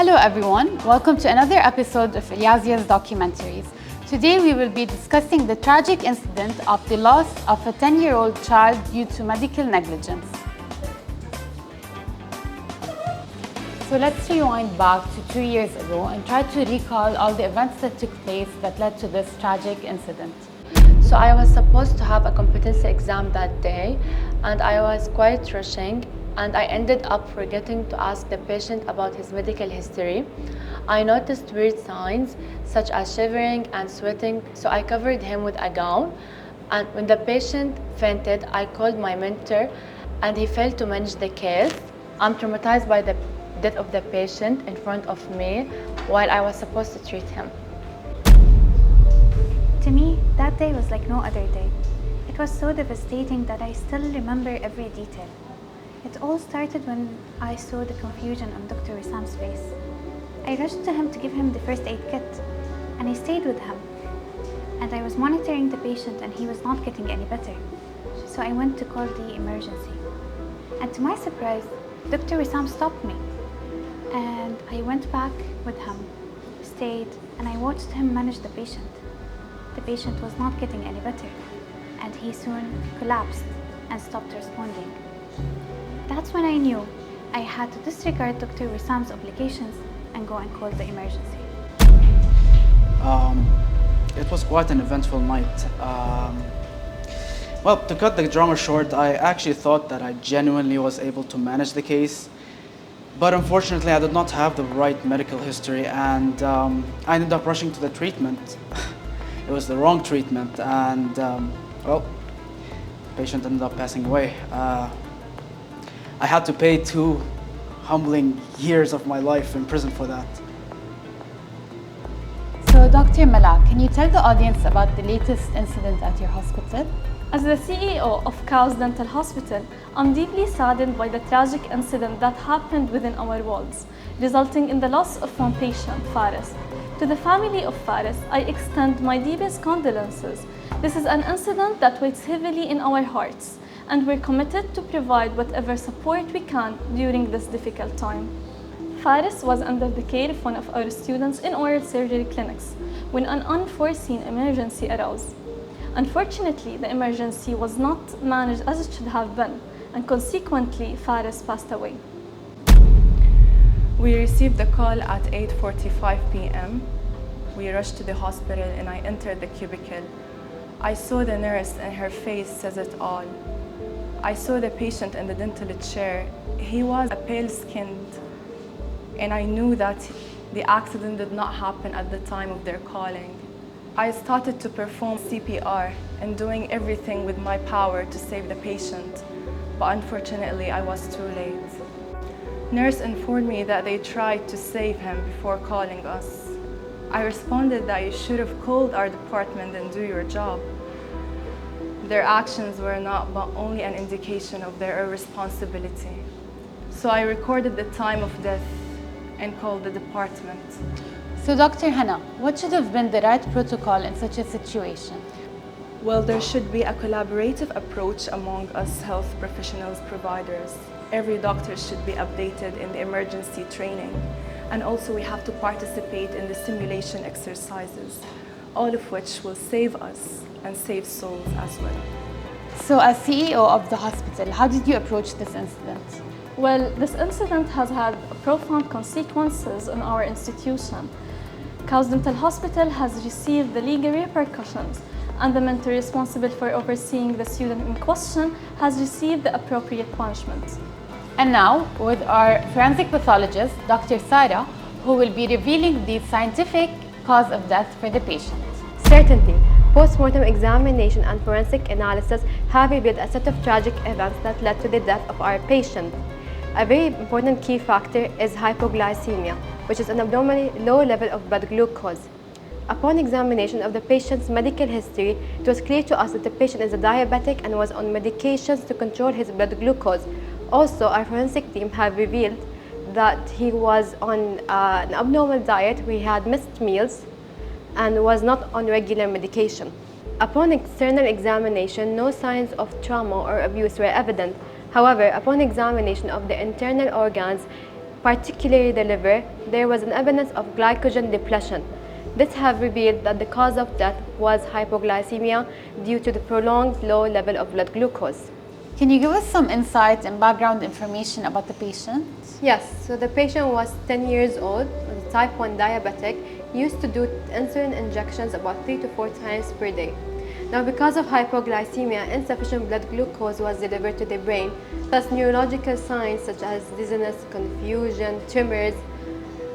Hello everyone, welcome to another episode of Ilyazia's documentaries. Today we will be discussing the tragic incident of the loss of a 10-year-old child due to medical negligence. So let's rewind back to 2 years ago and try to recall all the events that took place that led to this tragic incident. So I was supposed to have a competency exam that day, and I was quite rushing, and I ended up forgetting to ask the patient about his medical history. I noticed weird signs such as shivering and sweating, so I covered him with a gown. And when the patient fainted, I called my mentor and he failed to manage the case. I'm traumatized by the death of the patient in front of me while I was supposed to treat him. To me, that day was like no other day. It was so devastating that I still remember every detail. It all started when I saw the confusion on Dr. Wissam's face. I rushed to him to give him the first aid kit, and I stayed with him. And I was monitoring the patient and he was not getting any better. So I went to call the emergency. And to my surprise, Dr. Wissam stopped me. And I went back with him, stayed, and I watched him manage the patient. The patient was not getting any better, and he soon collapsed and stopped responding. That's when I knew I had to disregard Dr. Wissam's obligations and go and call the emergency. It was quite an eventful night. Well, to cut the drama short, I actually thought that I genuinely was able to manage the case. But unfortunately, I did not have the right medical history, and I ended up rushing to the treatment. It was the wrong treatment, and well, the patient ended up passing away. I had to pay 2 humbling years of my life in prison for that. So Dr. Mala, can you tell the audience about the latest incident at your hospital? As the CEO of Cow's Dental Hospital, I'm deeply saddened by the tragic incident that happened within our walls, resulting in the loss of one patient, Faris. To the family of Faris, I extend my deepest condolences. This is an incident that weighs heavily in our hearts, and we're committed to provide whatever support we can during this difficult time. Faris was under the care of one of our students in oral surgery clinics when an unforeseen emergency arose. Unfortunately, the emergency was not managed as it should have been, and consequently, Faris passed away. We received the call at 8:45 p.m. We rushed to the hospital and I entered the cubicle. I saw the nurse and her face says it all. I saw the patient in the dental chair. He was pale-skinned, and I knew that the accident did not happen at the time of their calling. I started to perform CPR and doing everything with my power to save the patient, but unfortunately I was too late. Nurse informed me that they tried to save him before calling us. I responded that you should have called our department and do your job. Their actions were not but only an indication of their irresponsibility. So I recorded the time of death and called the department. So Dr. Hannah, what should have been the right protocol in such a situation? Well, there should be a collaborative approach among us health professionals providers. Every doctor should be updated in the emergency training, and also we have to participate in the simulation exercises, all of which will save us and save souls as well. So as CEO of the hospital, how did you approach this incident? Well, this incident has had profound consequences on our institution. Cow's Dental Hospital has received the legal repercussions, and the mentor responsible for overseeing the student in question has received the appropriate punishment. And now, with our forensic pathologist, Dr. Sarah, who will be revealing the scientific cause of death for the patient. Certainly, post-mortem examination and forensic analysis have revealed a set of tragic events that led to the death of our patient. A very important key factor is hypoglycemia, which is an abnormally low level of blood glucose. Upon examination of the patient's medical history, it was clear to us that the patient is a diabetic and was on medications to control his blood glucose. Also, our forensic team have revealed that he was on an abnormal diet, he had missed meals, and was not on regular medication. Upon external examination, no signs of trauma or abuse were evident. However, upon examination of the internal organs, particularly the liver, there was an evidence of glycogen depletion. This have revealed that the cause of death was hypoglycemia due to the prolonged low level of blood glucose. Can you give us some insight and background information about the patient? Yes, so the patient was 10 years old, was type 1 diabetic, used to do insulin injections about 3 to 4 times per day. Now, because of hypoglycemia, insufficient blood glucose was delivered to the brain, thus neurological signs such as dizziness, confusion, tremors,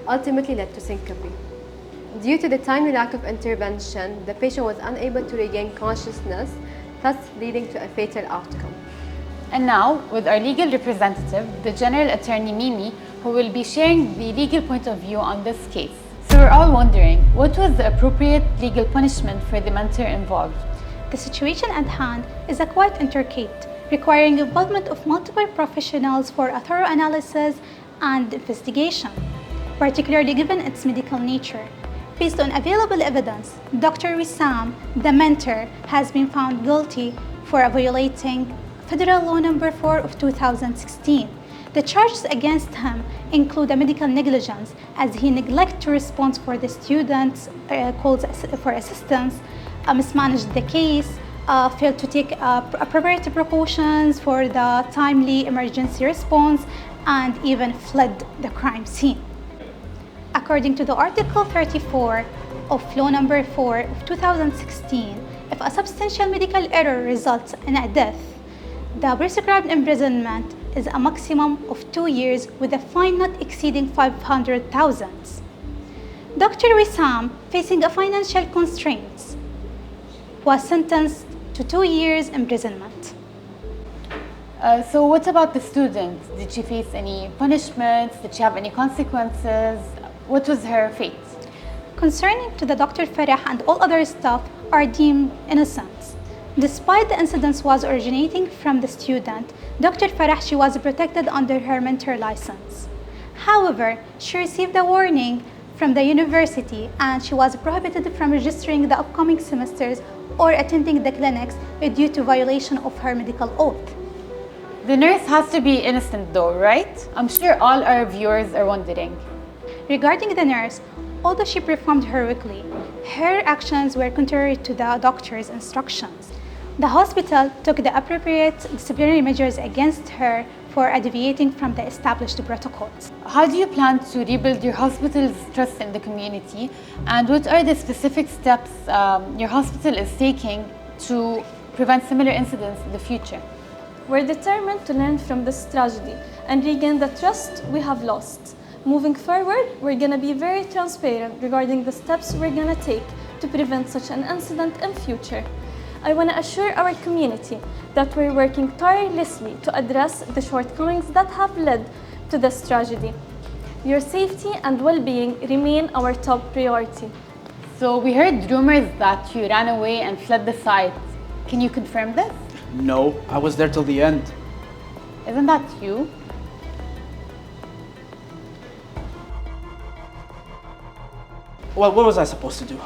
ultimately led to syncope. Due to the timely lack of intervention, the patient was unable to regain consciousness, thus leading to a fatal outcome. And now, with our legal representative, the General Attorney Mimi, who will be sharing the legal point of view on this case. So we're all wondering, what was the appropriate legal punishment for the mentor involved? The situation at hand is quite intricate, requiring involvement of multiple professionals for a thorough analysis and investigation, particularly given its medical nature. Based on available evidence, Dr. Wissam, the mentor, has been found guilty for violating Federal Law Number 4 of 2016. The charges against him include a medical negligence, as he neglected to respond for the students' calls for assistance, mismanaged the case, failed to take appropriate precautions for the timely emergency response, and even fled the crime scene. According to the Article 34 of Law Number 4 of 2016, if a substantial medical error results in a death, the prescribed imprisonment is a maximum of 2 years with a fine not exceeding 500,000. Dr. Wissam, facing a financial constraints, was sentenced to 2 years imprisonment. So what about the student? Did she face any punishments? Did she have any consequences? What was her fate? Concerning to the Dr. Farah and all other staff are deemed innocent. Despite the incidents was originating from the student, Dr. Farah, she was protected under her mentor license. However, she received a warning from the university and she was prohibited from registering the upcoming semesters or attending the clinics due to violation of her medical oath. The nurse has to be innocent though, right? I'm sure all our viewers are wondering. Regarding the nurse, although she performed heroically, her actions were contrary to the doctor's instructions. The hospital took the appropriate disciplinary measures against her for deviating from the established protocols. How do you plan to rebuild your hospital's trust in the community? And what are the specific steps your hospital is taking to prevent similar incidents in the future? We're determined to learn from this tragedy and regain the trust we have lost. Moving forward, we're going to be very transparent regarding the steps we're going to take to prevent such an incident in future. I want to assure our community that we're working tirelessly to address the shortcomings that have led to this tragedy. Your safety and well-being remain our top priority. So we heard rumors that you ran away and fled the site. Can you confirm this? No, I was there till the end. Isn't that you? Well, what was I supposed to do?